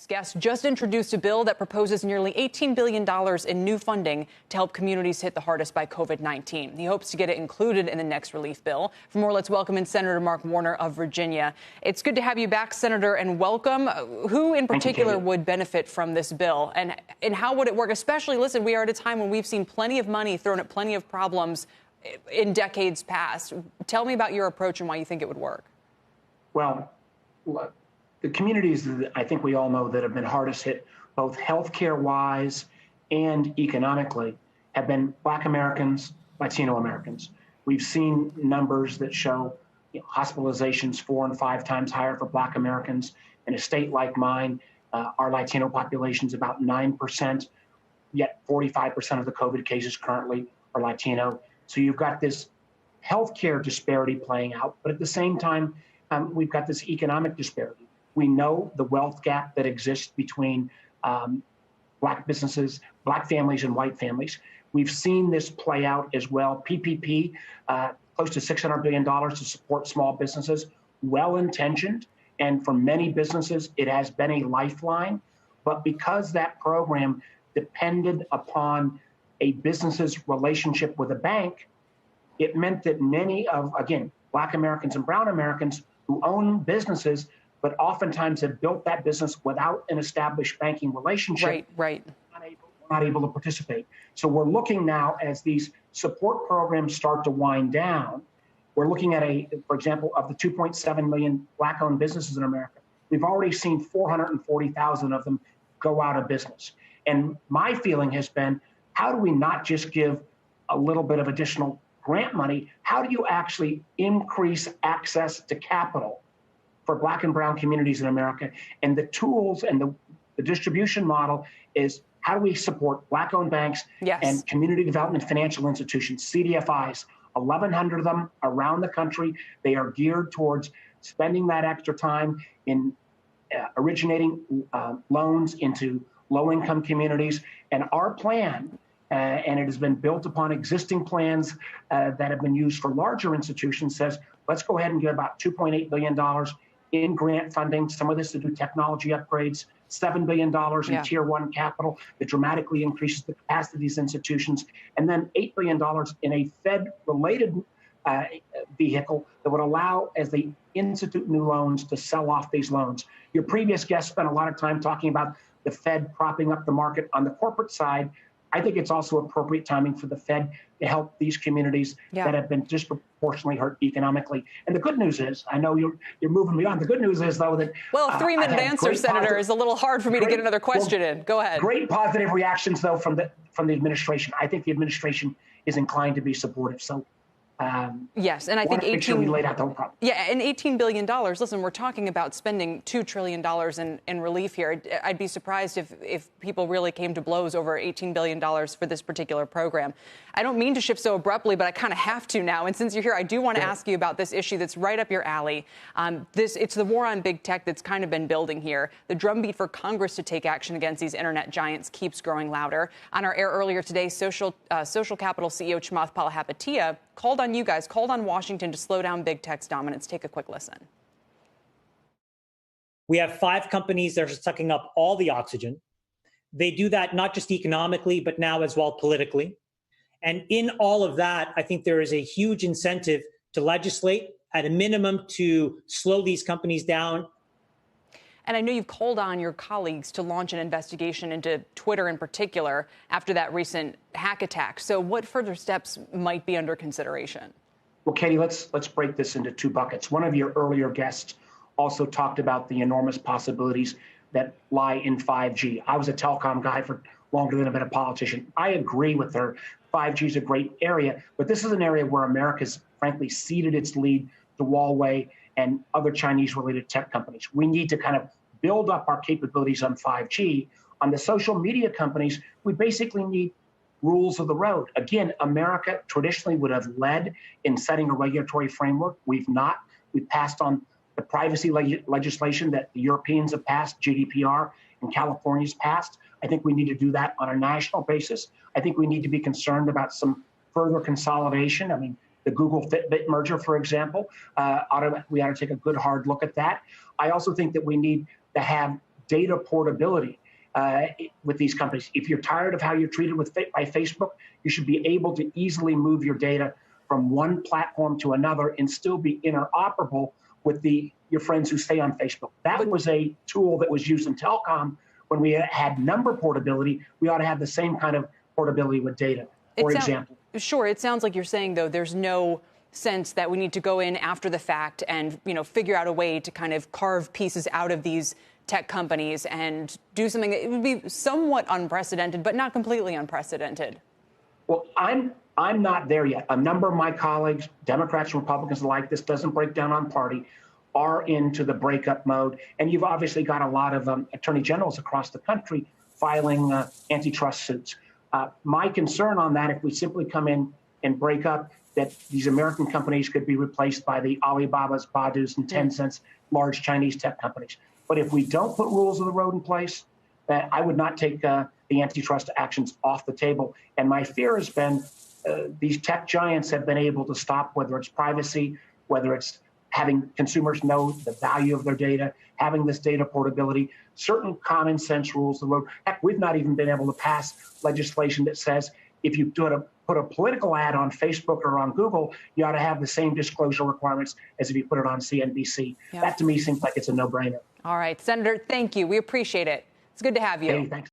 next guest just introduced a bill that proposes nearly $18 billion in new funding to help communities hit the hardest by COVID-19. He hopes to get it included in the next relief bill. For more, let's welcome in Senator Mark Warner of Virginia. It's good to have you back, Senator, and welcome. Who in particular would benefit from this bill, and how would it work? Especially, listen, we are at a time when we've seen plenty of money thrown at plenty of problems in decades past. Tell me about your approach and why you think it would work. Well, the communities that I think we all know that have been hardest hit, both healthcare-wise and economically, have been Black Americans, Latino Americans. We've seen numbers that show hospitalizations 4 and 5 times higher for Black Americans. In a state like mine, our Latino population is about 9%, yet 45% of the COVID cases currently are Latino. So you've got this healthcare disparity playing out, but at the same time, we've got this economic disparity. We know the wealth gap that exists between Black businesses, Black families, and white families. We've seen this play out as well. PPP, close to $600 billion to support small businesses, well-intentioned. And for many businesses, it has been a lifeline. But because that program depended upon a business's relationship with a bank, it meant that many of, again, Black Americans and brown Americans who own businesses, but oftentimes have built that business without an established banking relationship, not able to participate. So we're looking now, as these support programs start to wind down, we're looking at for example, of the 2.7 million Black-owned businesses in America, we've already seen 440,000 of them go out of business. And my feeling has been, how do we not just give a little bit of additional grant money? How do you actually increase access to capital for Black and brown communities in America? And the tools and the distribution model is, how do we support Black-owned banks and community development financial institutions, CDFIs, 1,100 of them around the country. They are geared towards spending that extra time in originating loans into low-income communities. And our plan, and it has been built upon existing plans that have been used for larger institutions, says, let's go ahead and get about $2.8 billion in grant funding, some of this to do technology upgrades, $7 billion in Tier 1 capital that dramatically increases the capacity of these institutions, and then $8 billion in a Fed-related vehicle that would allow, as they institute new loans, to sell off these loans. Your previous guest spent a lot of time talking about the Fed propping up the market on the corporate side. I think it's also appropriate timing for the Fed to help these communities that have been disproportionately hurt economically. And the good news is, I know you're moving me on. The good news is, though, that a 3-minute answer, Senator, is a little hard for me to get another question in. Go ahead. Great positive reactions, though, from the administration. I think the administration is inclined to be supportive. So. Yes, and I think we laid out the whole problem. Yeah, and $18 billion. Listen, we're talking about spending $2 trillion in relief here. I'd be surprised if people really came to blows over $18 billion for this particular program. I don't mean to shift so abruptly, but I kind of have to now. And since you're here, I do want to ask you about this issue that's right up your alley. It's the war on big tech that's kind of been building here. The drumbeat for Congress to take action against these internet giants keeps growing louder. On our air earlier today, Social Capital CEO Chamath Palihapitiya called on Washington to slow down big tech's dominance. Take a quick listen. We have 5 companies that are sucking up all the oxygen. They do that not just economically, but now as well politically. And in all of that, I think there is a huge incentive to legislate, at a minimum, to slow these companies down. And I know you've called on your colleagues to launch an investigation into Twitter in particular after that recent hack attack. So what further steps might be under consideration? Well, Katie, let's break this into 2 buckets. One of your earlier guests also talked about the enormous possibilities that lie in 5G. I was a telecom guy for longer than I've been a politician. I agree with her. 5G is a great area, but this is an area where America's frankly ceded its lead to Huawei and other Chinese-related tech companies. We need to kind of build up our capabilities on 5G. On the social media companies, we basically need rules of the road. Again, America traditionally would have led in setting a regulatory framework. We've not. We've passed on the privacy legislation that the Europeans have passed, GDPR, and California's passed. I think we need to do that on a national basis. I think we need to be concerned about some further consolidation. I mean, the Google Fitbit merger, for example, we ought to take a good hard look at that. I also think that we need to have data portability with these companies. If you're tired of how you're treated by Facebook, you should be able to easily move your data from one platform to another and still be interoperable with your friends who stay on Facebook. That was a tool that was used in telecom when we had number portability. We ought to have the same kind of portability with data, for example. Sure. It sounds like you're saying, though, there's no sense that we need to go in after the fact and, figure out a way to kind of carve pieces out of these tech companies and do something that it would be somewhat unprecedented, but not completely unprecedented. Well, I'm not there yet. A number of my colleagues, Democrats and Republicans alike, this doesn't break down on party, are into the breakup mode. And you've obviously got a lot of attorney generals across the country filing antitrust suits. My concern on that, if we simply come in and break up, that these American companies could be replaced by the Alibabas, Badus, and Tencents, large Chinese tech companies. But if we don't put rules of the road in place, I would not take the antitrust actions off the table. And my fear has been these tech giants have been able to stop, whether it's privacy, whether it's having consumers know the value of their data, having this data portability, certain common sense rules of the road. Heck, we've not even been able to pass legislation that says if you put a political ad on Facebook or on Google, you ought to have the same disclosure requirements as if you put it on CNBC. That to me seems like it's a no-brainer. All right, Senator, thank you. We appreciate it. It's good to have you. Hey, thanks.